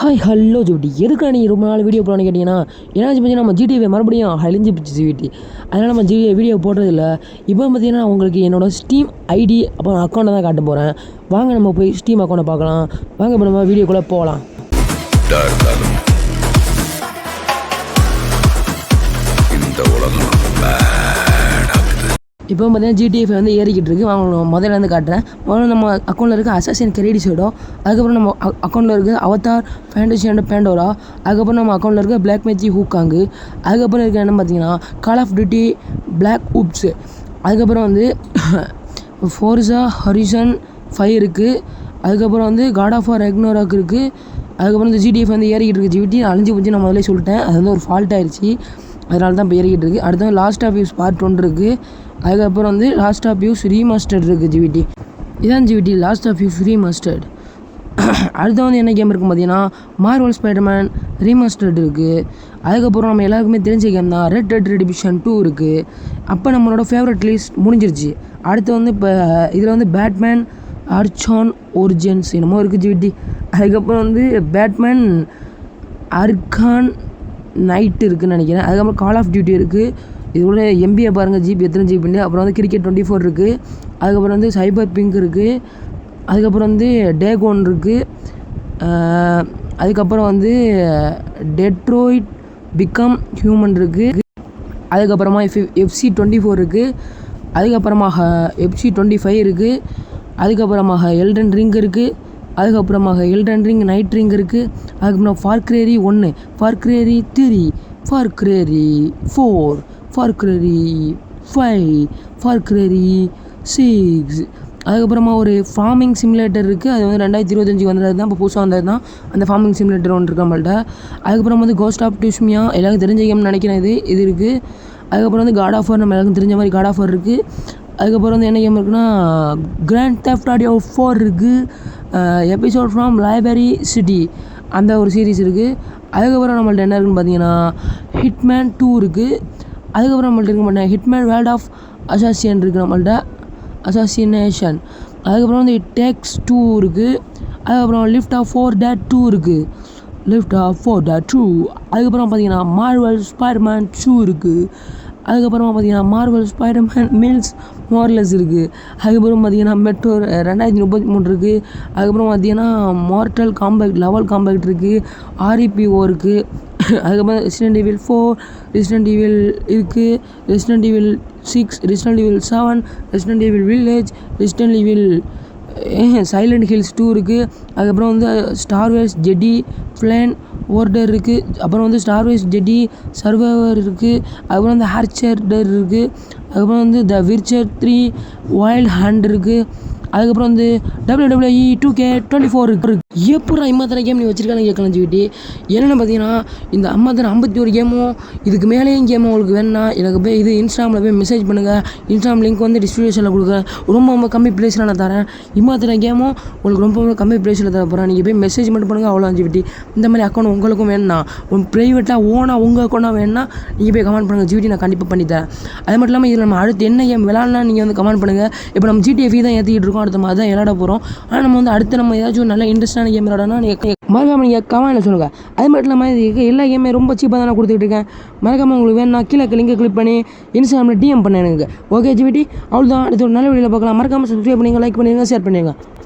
Hi hello ஜிவிட்டி எதுக்காக நீ ரொம்ப நாள் வீடியோ போடணும்னு கேட்டிங்கன்னா ஏன்னாச்சு பார்த்தீங்கன்னா நம்ம ஜிடிஏ மறுபடியும் அழிஞ்சு போச்சு ஜிவிட்டி. அதனால் நம்ம வீடியோ போடுறதில்ல. இப்போ பார்த்தீங்கன்னா உங்களுக்கு என்னோடய ஸ்டீம் ஐடி அப்புறம் அக்கௌண்ட்டை தான் காட்ட போகிறேன். வாங்க நம்ம போய் ஸ்டீம் அக்கௌண்ட்டை பார்க்கலாம். வாங்க இப்போ நம்ம வீடியோக்குள்ளே போகலாம். இப்போ பார்த்தீங்கன்னா ஜிடிஎஃப் வந்து ஏறிக்கிட்டு இருக்குது. வாங்க முதல்ல வந்து காட்டுறேன். முதல்ல நம்ம அக்கௌண்ட்டில் இருக்க அசாசின் கிரெடிட்ஸோட, அதுக்கப்புறம் நம்ம அக்கௌண்ட்டில் இருக்க அவதார் ஃபேண்டசி அண்ட் பேண்டோரா, அதுக்கப்புறம் நம்ம அக்கௌண்ட்டில் இருக்க பிளாக் மேஜிக் ஹூக்காங்கு, அதுக்கப்புறம் இருக்க என்ன பார்த்தீங்கன்னா கால் ஆஃப் டியூட்டி பிளாக் ஊப்ஸு, அதுக்கப்புறம் வந்து ஃபோர்ஸா ஹரிசன் 5 இருக்குது, அதுக்கப்புறம் வந்து காட் ஆஃப் வார் ரெக்னோராக் இருக்குது, அதுக்கப்புறம் இந்த ஜிடிஎஃப் வந்து ஏறிக்கிட்டு இருக்குது. ஜிவிட்டி அழிஞ்சு போச்சு நான் முதல்ல சொல்லிட்டேன். அது வந்து ஒரு ஃபால்ட் ஆயிடுச்சு, அதனால தான் இப்போ ஏறிக்கிட்டு இருக்குது. அடுத்து வந்து லாஸ்ட் ஆஃப் யூஸ் பார்ட் 1 இருக்குது. அதுக்கப்புறம் வந்து லாஸ்ட் ஆஃப் யூஸ் ரீமாஸ்டர்ட் இருக்குது ஜிவிட்டி. இதான் ஜிவிட்டி லாஸ்ட் ஆஃப் யூஸ் ரீமாஸ்டர்ட். அடுத்து வந்து என்ன கேம் இருக்கும் பார்த்தீங்கன்னா மார்வல் ஸ்பைடர்மேன் ரீமாஸ்டர்ட் இருக்குது. அதுக்கப்புறம் நம்ம எல்லாருக்குமே தெரிஞ்ச கேம் தான் ரெட் டெட் ரெடிமிஷன் 2 இருக்குது. அப்போ நம்மளோட ஃபேவரட் லிஸ்ட் முடிஞ்சிருச்சு. அடுத்து வந்து இப்போ இதில் வந்து பேட்மேன் ஆர்ச்சான் ஒரிஜின்ஸ் என்னமோ இருக்குது ஜிவிட்டி. அதுக்கப்புறம் வந்து பேட்மேன் அர்கான் நைட்டு இருக்குதுன்னு நினைக்கிறேன். அதுக்கப்புறம் கால் ஆஃப் டியூட்டி இருக்குது. இதோட எம்பியை பாருங்கள், ஜிபி எத்தனை ஜிபின்னு. அப்புறம் வந்து கிரிக்கெட் 24 இருக்குது. அதுக்கப்புறம் வந்து சைபர் பிங்க் இருக்குது. அதுக்கப்புறம் வந்து டேகோன் இருக்குது. அதுக்கப்புறம் வந்து டெட்ரோயிட் பிகம் ஹியூமன் இருக்குது. அதுக்கப்புறமா FC 24 இருக்குது. அதுக்கப்புறமாக FC 25 இருக்குது. அதுக்கப்புறமாக எல்டன் ரிங் இருக்குது. அதுக்கப்புறமாக எல்டன் ரிங் நைட் ரிங் இருக்குது. அதுக்கப்புறம் ஃபார்க்ரேரி 1, ஃபார்க்ரேரி 3, ஃபார்க்ரேரி 4, ஃபார்க்ரேரி 5, ஃபார்க்ரேரி 6. அதுக்கப்புறமா ஒரு ஃபார்மிங் சிமுலேட்டர் இருக்குது. அது வந்து 2025 வந்தது தான், இப்போ புதுசாக வந்தது தான் அந்த ஃபார்மிங் சிமுலேட்டர் ஒன்று இருக்கு நம்மள்ட்ட. அதுக்கப்புறம் வந்து கோஸ்ட் ஆஃப் டியூஸ்மியா எல்லாருக்கும் தெரிஞ்ச கேம்னு நினைக்கிறேன். இது இருக்குது. அதுக்கப்புறம் வந்து காட் ஆஃப் வார் நம்ம எல்லாருக்கும் தெரிஞ்ச மாதிரி காட் ஆஃப் வார் இருக்குது. அதுக்கப்புறம் வந்து என்ன கேம் இருக்குன்னா கிராண்ட் தெஃப்ட் ஆடியோ 4 இருக்குது. எபிசோட் ஃப்ரம் லைப்ரரி சிட்டி அந்த ஒரு சீரீஸ் இருக்குது. அதுக்கப்புறம் நம்மள்ட்ட என்ன இருக்குன்னு பார்த்தீங்கன்னா ஹிட்மேன் 2 இருக்குது. அதுக்கப்புறம் நம்மள்ட்ட இருக்க மாட்டேன் ஹிட்மேன் வேர்ல்ட் ஆஃப் அசாசியன் இருக்குது நம்மள்ட்ட, அசாசினேஷன். அதுக்கப்புறம் வந்து டேக்ஸ் 2 இருக்குது. அதுக்கப்புறம் லிஃப்ட் ஆஃப் 4 டேட் 2 இருக்குது, லிஃப்ட் ஆஃப் 4 டேட் 2. அதுக்கப்புறம் பார்த்தீங்கன்னா மார்வல் ஸ்பைடர்மேன் 2 இருக்குது. அதுக்கப்புறமா பார்த்தீங்கன்னா மார்வல் ஸ்பைடர்மேன் மில்ஸ் மோர்லெஸ் இருக்குது. அதுக்கப்புறம் பார்த்தீங்கன்னா மெட்ரோர் 2033 இருக்குது. அதுக்கப்புறம் பார்த்தீங்கன்னா மார்டல் காம்பேக்ட் லெவல் காம்பேக்ட் இருக்குது. REPO இருக்குது. அதுக்கப்புறம் ரெசிடென்ட் ஈவில் 4, ரெசிடென்ட் ஈவில் இருக்குது, resident evil 6, resident evil 7, resident evil village, resident evil silent hills 2 இருக்குது. அதுக்கப்புறம் வந்து ஸ்டார் வார்ஸ் ஜெடி ஃப்ளேன் ஓர்டர் இருக்குது. அப்புறம் வந்து ஸ்டார் வார்ஸ் ஜெடி சர்வைவர் இருக்குது. அதுக்கப்புறம் வந்து ஹார்ச்சர்டர் இருக்குது. அதுக்கப்புறம் வந்து த விர்ச்சர் 3 வைல்ட் ஹண்ட் இருக்குது. அதுக்கப்புறம் வந்து WWE 2K24 இருக்குது. எப்படா இம்மாத்திர கேம் நீ வச்சிருக்கானு கேட்கலாம் ஜிவிட்டி. என்னென்னு பார்த்தீங்கன்னா இந்த 51 கேமும் இதுக்கு மேலேயும் கேமும் உங்களுக்கு வேணுன்னா எனக்கு போய் இது இன்ஸ்டாகிராமில் போய் மெசேஜ் பண்ணுங்கள். இன்ஸ்டாகிராம் லிங்க் வந்து டிஸ்கிரிப்ஷனில் கொடுக்குறேன். ரொம்ப கம்மி ப்ரைஸில் நான் தரேன். இம்மாத்திர கேமும் உங்களுக்கு ரொம்ப கம்மி ப்ரைஸில் தர போகிறேன். நீங்கள் போய் மெசேஜ் மட்டும் பண்ணுங்கள், அவ்வளோ ஜிவிட்டி. இந்த மாதிரி அக்கௌண்ட் உங்களுக்கும் வேணும்னா ப்ரைவேட்டாக ஓனாக உங்கள் அக்கௌண்ட்டாக வேணுன்னா நீங்கள் போய் கமெண்ட் பண்ணுங்கள் ஜிவிட்டி, நான் கண்டிப்பாக பண்ணி தரேன். அது மட்டும் இல்லாமல் இதில் நம்ம அடுத்து என்ன கேம் விளாட்னா நீங்கள் வந்து கமெண்ட் பண்ணுங்கள். இப்போ நம்ம GTF தான் ஏற்றிக்கிட்டு இருக்கோம், அடுத்த மாதிரி தான் விளாட போகிறோம். ஆனால் நம்ம வந்து அடுத்து நம்ம ஏதாச்சும் நல்ல இன்ட்ரெஸ்டான கேம் விளாடனா மறக்காமல் நீங்கள் கமெண்ட்டில் சொல்லுங்கள். அது மட்டும் இல்லாமல் இதுக்கு எல்லா கேமே ரொம்ப சீப்பாக தான் நான் கொடுத்துக்கிட்டு இருக்கேன். மறக்காமல் உங்களுக்கு வேணும்னா கீழே லிங்கை கிளிக் பண்ணி இன்ஸ்டாகிராமில் DM பண்ண எனக்கு. ஓகே ஜிவிட்டி, அவ்வளோதான். அடுத்து ஒரு நல்ல வீடியோவில் பார்க்கலாம். மறக்காமல் சப்ஸ்கிரைப் பண்ணுங்கள், லைக் பண்ணுங்கள், ஷேர் பண்ணுங்கள்.